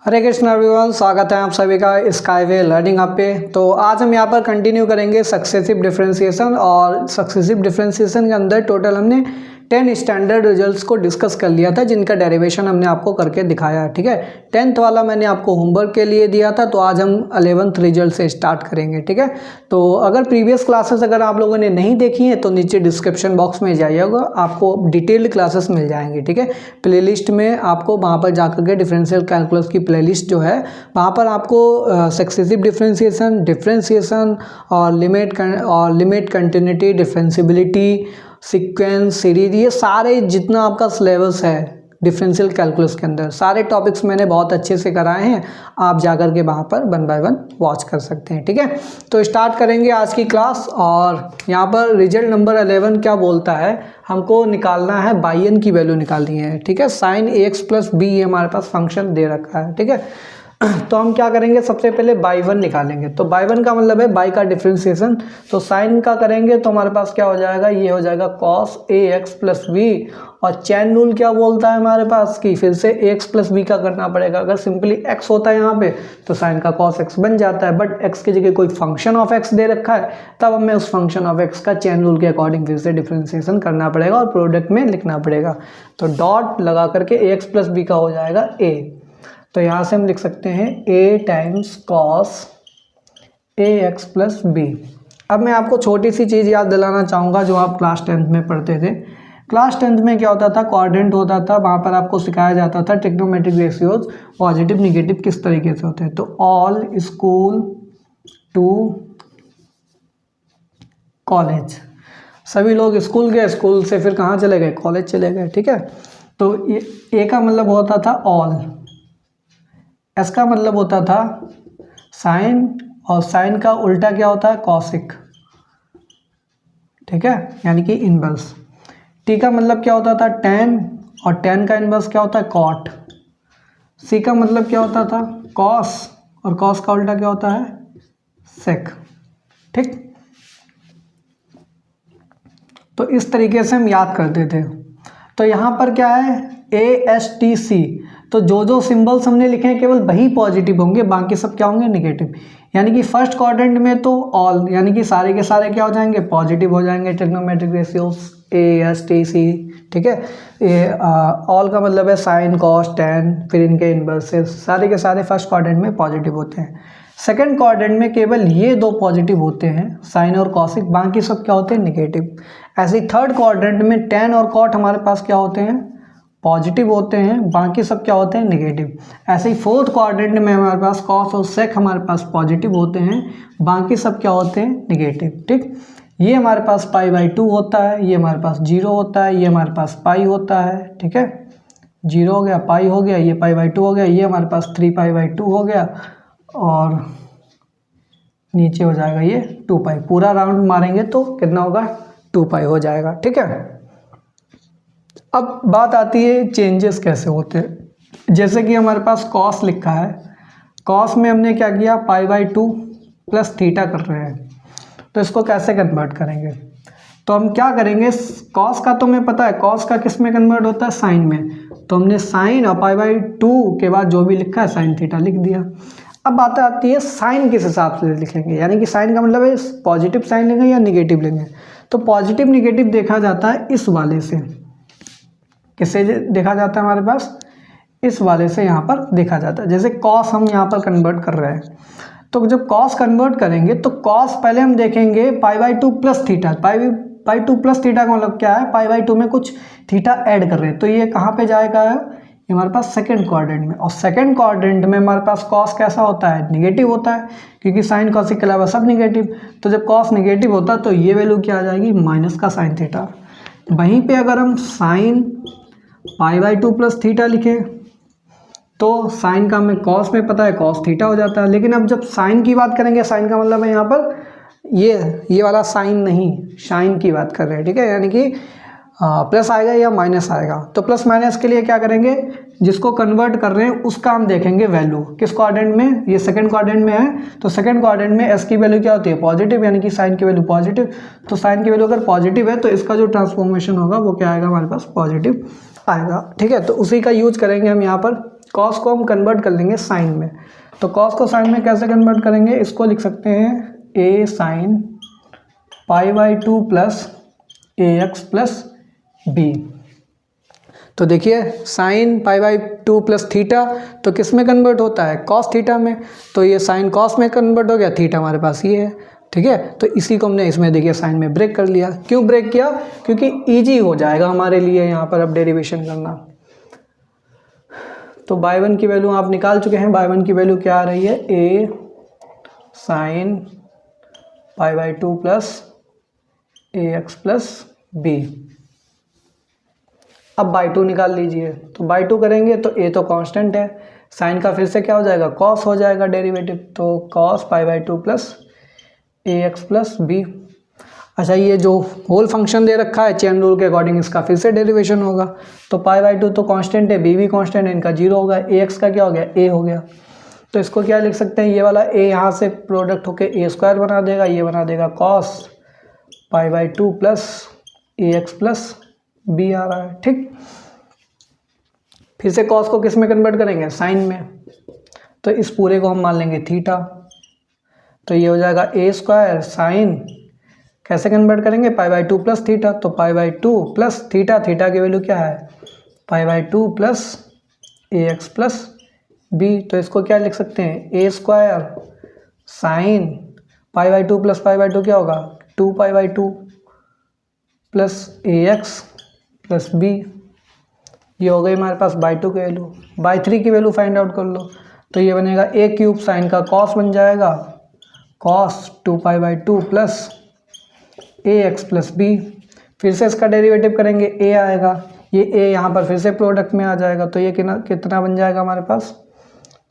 हरे Krishna everyone, स्वागत है आप सभी का स्काईवे लर्निंग ऐप पे। तो आज हम यहाँ पर कंटिन्यू करेंगे सक्सेसिव डिफरेंशिएशन। और सक्सेसिव डिफरेंशिएशन के अंदर टोटल हमने 10 स्टैंडर्ड रिजल्ट्स को डिस्कस कर लिया था, जिनका डेरिवेशन हमने आपको करके दिखाया। ठीक है, 10th वाला मैंने आपको होमवर्क के लिए दिया था, तो आज हम 11th रिजल्ट से स्टार्ट करेंगे। ठीक है, तो अगर प्रीवियस क्लासेस अगर आप लोगों ने नहीं देखी हैं तो नीचे डिस्क्रिप्शन बॉक्स में जाइएगा, आपको डिटेल्ड क्लासेस मिल जाएंगे। ठीक है, प्लेलिस्ट में आपको वहाँ पर जाकर के डिफरेंशियल कैलकुलस की प्लेलिस्ट जो है वहाँ पर आपको सक्सेसिव डिफरेंशिएशन और लिमिट कंटिन्यूटी, डिफरेंशिबिलिटी, सीक्वेंस, सीरीज, ये सारे जितना आपका सिलेबस है डिफरेंशियल कैलकुलस के अंदर सारे टॉपिक्स मैंने बहुत अच्छे से कराए हैं। आप जाकर के वहाँ पर 1 बाय 1 वॉच कर सकते हैं। ठीक है, तो स्टार्ट करेंगे आज की क्लास। और यहाँ पर रिजल्ट नंबर 11 क्या बोलता है, हमको निकालना है बाई एन की वैल्यू निकालनी है। ठीक है, साइन ए एक्स प्लस बी ये हमारे पास फंक्शन दे रखा है। ठीक है, तो हम क्या करेंगे, सबसे पहले बाई वन निकालेंगे। तो बाई वन का मतलब है बाई का डिफरेंशिएशन। तो साइन का करेंगे तो हमारे पास क्या हो जाएगा, ये हो जाएगा cos a x plus B. और चैन रूल क्या बोलता है हमारे पास कि फिर से एक्स प्लस बी का करना पड़ेगा। अगर सिंपली एक्स होता है यहाँ पे तो साइन का कॉस एक्स बन जाता है, बट एक्स की जगह कोई फंक्शन ऑफ एक्स दे रखा है, तब हमें उस फंक्शन ऑफ एक्स का चैन रूल के अकॉर्डिंग फिर से डिफरेंशिएशन करना पड़ेगा और प्रोडक्ट में लिखना पड़ेगा। तो डॉट लगा करके ए एक्स प्लस बी का हो जाएगा ए। तो यहाँ से हम लिख सकते हैं a times cos a x plus B. अब मैं आपको छोटी सी चीज़ याद दिलाना चाहूँगा जो आप क्लास 10th में पढ़ते थे। क्लास 10th में क्या होता था, क्वाड्रेंट होता था, वहाँ पर आपको सिखाया जाता था ट्रिग्नोमेट्रिक रेशियोज पॉजिटिव निगेटिव किस तरीके से होते हैं। तो ऑल स्कूल टू कॉलेज, सभी लोग स्कूल गए, स्कूल से फिर कहाँ चले गए, कॉलेज चले गए। ठीक है, तो ये ए का मतलब होता था ऑल, एस का मतलब होता था साइन, और साइन का उल्टा क्या होता है, कॉसिक। ठीक है, यानी कि इनवर्स। टी का मतलब क्या होता था, टेन, और टेन का इनवर्स क्या होता है, कॉट। सी का मतलब क्या होता था, कॉस, और कॉस का उल्टा क्या होता है, सेक। ठीक, तो इस तरीके से हम याद करते थे। तो यहाँ पर क्या है, ए एस टी सी, तो जो जो सिंबल्स हमने लिखे हैं केवल वही पॉजिटिव होंगे, बाकी सब क्या होंगे, नेगेटिव। यानी कि फर्स्ट क्वाड्रेंट में तो ऑल, यानी कि सारे के सारे क्या हो जाएंगे, पॉजिटिव हो जाएंगे, trigonometric ratios A S T C. ठीक है, ये ऑल का मतलब है साइन कॉस टेन, फिर इनके इनवर्सेस, सारे के सारे फर्स्ट क्वाड्रेंट में पॉजिटिव होते हैं। सेकेंड क्वाड्रेंट में केवल ये दो पॉजिटिव होते हैं, साइन और कॉसिक, बाकी सब क्या होते हैं, नेगेटिव। ऐसे ही थर्ड क्वाड्रेंट में टेन और कॉट हमारे पास क्या होते हैं, पॉजिटिव होते हैं, बाकी सब क्या होते हैं, नेगेटिव। ऐसे ही फोर्थ क्वाड्रेंट में हमारे पास कॉस और सेक हमारे पास पॉजिटिव होते हैं, बाकी सब क्या होते हैं, नेगेटिव। ठीक, ये हमारे पास पाई बाई 2 होता है, ये हमारे पास 0 होता है, ये हमारे पास पाई होता है। ठीक है, 0 हो गया, पाई हो गया, ये पाई बाई 2 हो गया, ये हमारे पास 3 पाई बाई 2 हो गया, और नीचे हो जाएगा ये 2 पाई। पूरा राउंड मारेंगे तो कितना होगा, 2 पाई हो जाएगा। ठीक है, अब बात आती है चेंजेस कैसे होते हैं। जैसे कि हमारे पास कॉस लिखा है, कॉस में हमने क्या किया, पाई बाई 2 प्लस थीटा कर रहे हैं, तो इसको कैसे कन्वर्ट करेंगे। तो हम क्या करेंगे, कॉस का तो हमें पता है, कॉस का किस में कन्वर्ट होता है, साइन में। तो हमने साइन और पाई बाई 2 के बाद जो भी लिखा है साइन थीटा लिख दिया। अब बात आती है साइन किस हिसाब से लिखेंगे, यानी कि साइन का मतलब है पॉजिटिव साइन लेंगे या निगेटिव लेंगे। तो पॉजिटिव निगेटिव देखा जाता है इस वाले से, किससे देखा जाता है हमारे पास, इस वाले से यहाँ पर देखा जाता है। जैसे कॉस हम यहाँ पर कन्वर्ट कर रहे हैं, तो जब कॉस कन्वर्ट करेंगे तो कॉस पहले हम देखेंगे pi by 2 plus theta. Pi by 2 plus theta का मतलब क्या है, पाई बाई 2 में कुछ थीटा ऐड कर रहे हैं, तो ये कहाँ पे जाएगा, ये हमारे पास सेकेंड क्वाड्रेंट में। और सेकेंड क्वाड्रेंट में हमारे पास कॉस कैसा होता है, निगेटिव होता है, क्योंकि साइन कॉसिक के अलावा सब निगेटिव। तो जब कॉस निगेटिव होता है तो ये वैल्यू क्या आ जाएगी, माइनस का साइन थीटा। वहीं पे अगर हम sine pi by 2 plus theta लिखें तो साइन का हमें कॉस में पता है, कॉस थीटा हो जाता है। लेकिन अब जब साइन की बात करेंगे, साइन का मतलब है यहाँ पर ये वाला साइन नहीं, शाइन की बात कर रहे हैं। ठीक है, यानी कि प्लस आएगा या माइनस आएगा। तो प्लस माइनस के लिए क्या करेंगे, जिसको कन्वर्ट कर रहे हैं उसका हम देखेंगे वैल्यू किस क्वाड्रेंट में, ये सेकंड क्वाड्रेंट में है। तो सेकंड क्वाड्रेंट में एस की वैल्यू क्या होती है, पॉजिटिव, यानी कि साइन की वैल्यू पॉजिटिव। तो साइन की वैल्यू अगर पॉजिटिव है तो इसका जो ट्रांसफॉर्मेशन होगा वो क्या आएगा, हमारे पास पॉजिटिव आएगा। ठीक है, तो उसी का यूज करेंगे हम यहाँ पर। कॉस को हम कन्वर्ट कर लेंगे साइन में। तो कॉस को साइन में कैसे कन्वर्ट करेंगे, इसको लिख सकते हैं A sine π/2 plus AX plus B. तो देखिए साइन π/2 प्लस थीटा तो किस में कन्वर्ट होता है, कॉस थीटा में। तो ये साइन कॉस में कन्वर्ट हो गया, थीटा हमारे पास ये है, ठीक है। तो इसी को हमने इसमें देखिए साइन में ब्रेक कर लिया। क्यों ब्रेक किया, क्योंकि इजी हो जाएगा हमारे लिए यहाँ पर अब डेरिवेशन करना। तो y1 की वैल्यू आप निकाल चुके हैं। y1 की वैल्यू क्या आ रही है, a sine π/2 plus AX plus B. अब y2 निकाल लीजिए। तो y2 करेंगे तो a तो कांस्टेंट है, साइन का फिर से क्या हो जाएगा, कॉस हो जाएगा डेरिवेटिव। तो cos π/2 plus AX plus B. अच्छा, ये जो होल फंक्शन दे रखा है चेन रूल के अकॉर्डिंग इसका फिर से डेरिवेशन होगा। तो π/2 तो कांस्टेंट है, b भी कांस्टेंट है, इनका 0 होगा, AX का क्या हो गया, a हो गया। तो इसको क्या लिख सकते हैं, ये वाला a यहाँ से प्रोडक्ट होके a² बना देगा, ये बना देगा cos π/2 plus AX plus B आ रहा है, ठीक। फिर से कॉस को किस में कन्वर्ट करेंगे, साइन में। तो इस पूरे को हम मान लेंगे थीटा। तो ये हो जाएगा a² साइन, कैसे कन्वर्ट करेंगे, π/2 प्लस थीटा। तो π/2 प्लस थीटा, थीटा की वैल्यू क्या है, π/2 प्लस AX प्लस बी। तो इसको क्या लिख सकते हैं, a² साइन π/2 प्लस π/2 क्या होगा, 2π/2 प्लस AX प्लस बी। ये हो गई हमारे पास y2 की वैल्यू। y3 की वैल्यू फाइंड आउट कर लो। तो ये बनेगा a³ साइन का कॉस बन जाएगा, cos 2π/2 plus AX plus B. फिर से इसका डेरिवेटिव करेंगे, a आएगा, ये a यहाँ पर फिर से प्रोडक्ट में आ जाएगा। तो ये कितना बन जाएगा हमारे पास,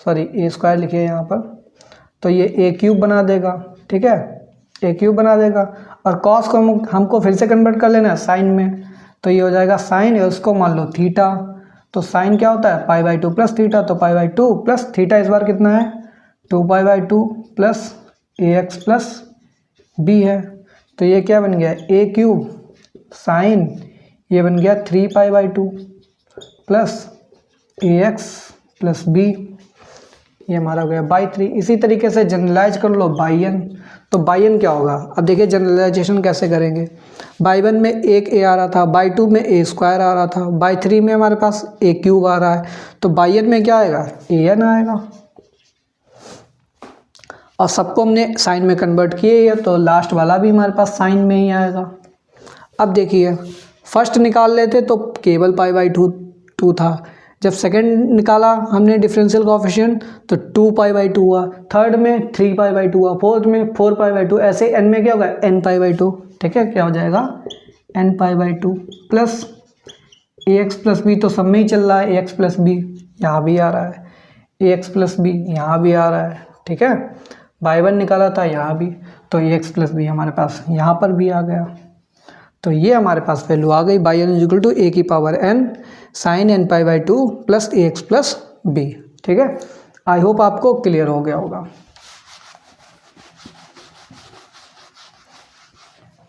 सॉरी a² लिखिए यहाँ पर। तो ये a³ बना देगा, ठीक है, a³ बना देगा। और कॉस को हमको फिर से कन्वर्ट कर लेना है साइन में। तो ये हो जाएगा साइन, उसको मान लो थीटा। तो साइन क्या होता है, π/2 प्लस थीटा। तो π/2 प्लस थीटा इस बार कितना है, 2π/2 प्लस AX प्लस बी है। तो ये क्या बन गया, a³ साइन, ये बन गया 3π/2 प्लस AX प्लस बी। ये हमारा हो गया y3। इसी तरीके से जनरलाइज कर लो yn। तो yn क्या होगा, अब देखिए जनरलाइजेशन कैसे करेंगे। y1 में एक a आ रहा था, y2 में a² आ रहा था, y3 में हमारे पास a³ आ रहा है। तो yn में क्या आएगा, an आएगा। और सबको हमने साइन में कन्वर्ट किए है, तो लास्ट वाला भी हमारे पास साइन में ही आएगा। अब देखिए फर्स्ट निकाल लेते तो केवल π/2 था, जब सेकंड निकाला हमने डिफरेंशियल कोएफिशिएंट तो 2π/2 हुआ, थर्ड में 3π/2 हुआ, फोर्थ में 4π/2, ऐसे n में क्या होगा, nπ/2, ठीक है। क्या हो जाएगा, nπ/2 plus AX plus B. तो सब में ही चल रहा है, AX प्लस बी यहाँ भी आ रहा है, AX प्लस बी यहाँ भी आ रहा है, ठीक है। y1 निकाला था यहाँ भी, तो AX प्लस बी हमारे पास यहाँ पर भी आ गया। तो ये हमारे पास वैल्यू आ गई, yn equal to a⁴n sine nπ/2 plus AX plus b, ठीक है। आई होप आपको क्लियर हो गया होगा।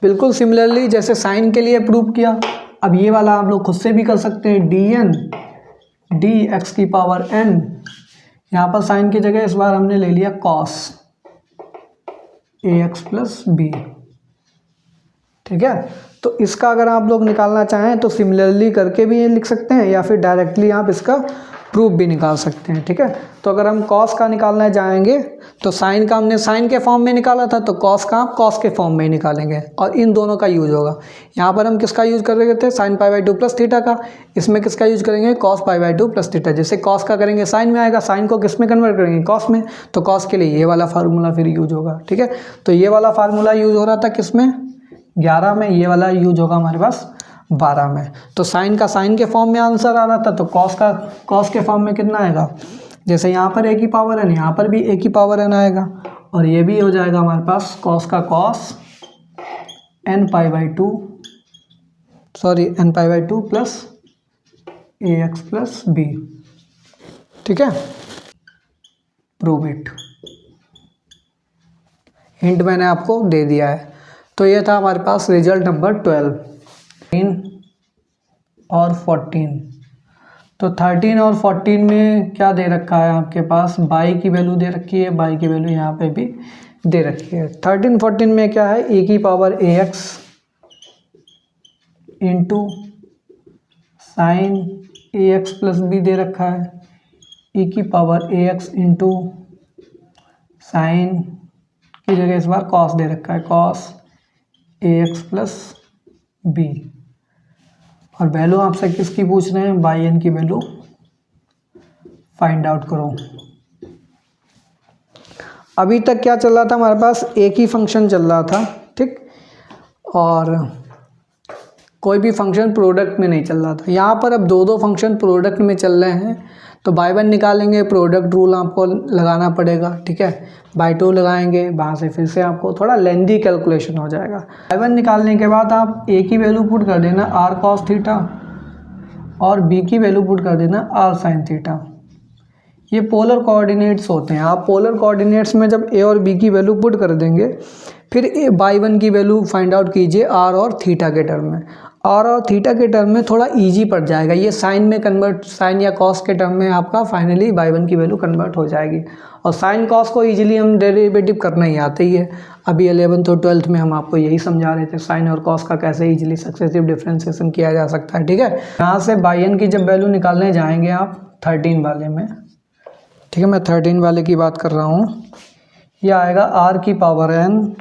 बिल्कुल सिमिलरली जैसे साइन के लिए प्रूव किया, अब ये वाला आप लोग खुद से भी कर सकते हैं, dn dx⁴n। यहाँ पर साइन की जगह इस बार हमने ले लिया कॉस AX प्लस बी, ठीक है। तो इसका अगर आप लोग निकालना चाहें तो सिमिलरली करके भी ये लिख सकते हैं, या फिर डायरेक्टली आप इसका प्रूफ भी निकाल सकते हैं, ठीक है। तो अगर हम कॉस का निकालना जाएंगे तो साइन का हमने साइन के फॉर्म में निकाला था, तो कॉस का आप कॉस के फॉर्म में ही निकालेंगे, और इन दोनों का यूज होगा। यहाँ पर हम किसका यूज कर रहे थे, साइन π/2 प्लस थीटा का, इसमें किसका यूज करेंगे, कॉस π/2 प्लस थीटा। जैसे कॉस का करेंगे साइन में आएगा, साइन को किस में कन्वर्ट करेंगे, कॉस में, तो कॉस के लिए ये वाला फार्मूला फिर यूज होगा, ठीक है। तो ये वाला फार्मूला यूज हो रहा था किस में, 11 में, ये वाला यूज होगा हमारे पास 12 में। तो साइन का साइन के फॉर्म में आंसर आ रहा था, तो कॉस का कॉस के फॉर्म में कितना आएगा, जैसे यहाँ पर a⁴n, यहाँ पर भी a⁴n आएगा, और ये भी हो जाएगा हमारे पास कॉस का cos nπ/2 plus AX plus b, ठीक है। प्रूव इट, हिंट मैंने आपको दे दिया है। तो ये था हमारे पास रिजल्ट नंबर 12 और 14। तो 13 और 14 में क्या दे रखा है आपके पास, बाई की वैल्यू दे रखी है, बाई की वैल्यू यहाँ पे भी दे रखी है। 13 14 में क्या है, e की power ax into sine ax plus B दे रखा है, e की पावर ax इंटू साइन की जगह इस बार कॉस दे रखा है, कॉस ax प्लस बी। और वैल्यू आपसे किसकी पूछ रहे हैं, बाई एन की वैल्यू फाइंड आउट करो। अभी तक क्या चल रहा था हमारे पास, एक ही फंक्शन चल रहा था, ठीक, और कोई भी फंक्शन प्रोडक्ट में नहीं चल रहा था। यहाँ पर अब दो फंक्शन प्रोडक्ट में चल रहे हैं, तो बाई वन निकालेंगे, प्रोडक्ट रूल आपको लगाना पड़ेगा, ठीक है, बाई टू लगाएंगे, वहाँ से फिर से आपको थोड़ा लेंदी कैलकुलेशन हो जाएगा। बाई वन निकालने के बाद आप ए की वैल्यू पुट कर देना आर कॉस थीटा और बी की वैल्यू पुट कर देना आर साइन थीटा। ये पोलर कोऑर्डिनेट्स होते हैं। आप पोलर कोऑर्डिनेट्स में जब ए और बी की वैल्यू पुट कर देंगे, फिर ए बाई वन की वैल्यू फाइंड आउट कीजिए आर और थीटा के टर्म में। आर और थीटा के टर्म में थोड़ा इजी पड़ जाएगा, ये साइन में कन्वर्ट, साइन या कॉस के टर्म में आपका फाइनली बाई वन की वैल्यू कन्वर्ट हो जाएगी। और साइन कॉस को इजीली हम डेरिवेटिव करना ही आते ही है। अभी 11th और 12th में हम आपको यही समझा रहे थे, साइन और कॉस का कैसे इजीली सक्सेसिव डिफ्रेंसिएशन किया जा सकता है, ठीक है। यहाँ से बाई एन की जब वैल्यू निकालने जाएंगे आप 13 वाले में, ठीक है, मैं 13 वाले की बात कर रहा हूँ, यह आएगा आर की पावर एन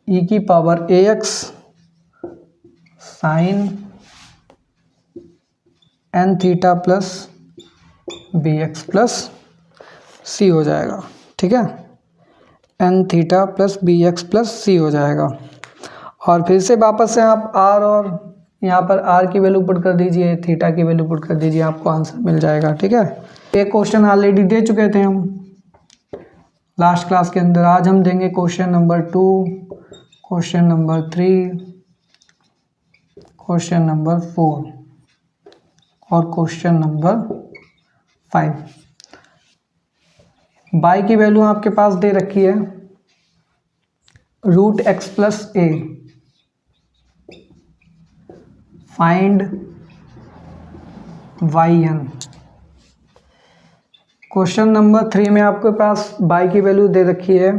ई की power A X sine N theta plus B X plus C हो जाएगा, ठीक है, N theta plus B X plus C हो जाएगा। और फिर से वापस से आप आर और यहाँ पर आर की वैल्यू पुट कर दीजिए, थीटा की वैल्यू पुट कर दीजिए, आपको आंसर मिल जाएगा, ठीक है। एक क्वेश्चन ऑलरेडी दे चुके थे हम लास्ट क्लास के अंदर। आज हम देंगे question number 2, question number 3, question number 4 और क्वेश्चन नंबर 5। बाई की वैल्यू आपके पास दे रखी है root X plus A, find Y N. Question number 3 में आपके पास बाई की वैल्यू दे रखी है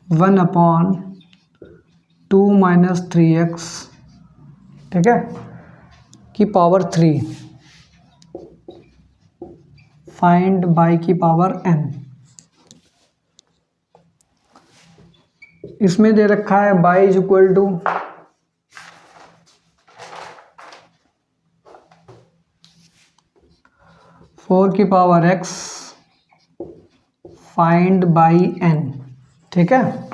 1/2 माइनस 3x, ठीक है, की पावर 3, फाइंड बाई की पावर n। इसमें दे रखा है बाई इज इक्वल टू 4 की power x find y n, ठीक है।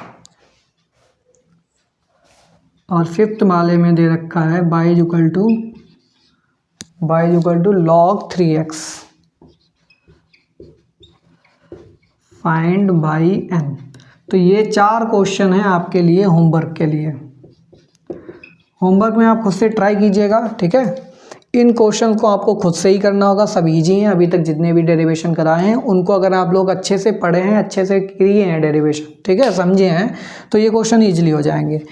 और फिफ्थ वाले में दे रखा है y is equal to log 3x find y n। तो ये 4 क्वेश्चन हैं आपके लिए होमवर्क के लिए। होमवर्क में आप खुद से ट्राई कीजिएगा, ठीक है। इन क्वेश्चन को आपको खुद से ही करना होगा, सब इजी हैं। अभी तक जितने भी डेरिवेशन कराए हैं उनको अगर आप लोग अच्छे से पढ़े हैं, अच्छे से किए हैं डेरिवेशन, ठीक है, समझे हैं, तो ये क्वेश्चन ईजिली हो जाएंगे।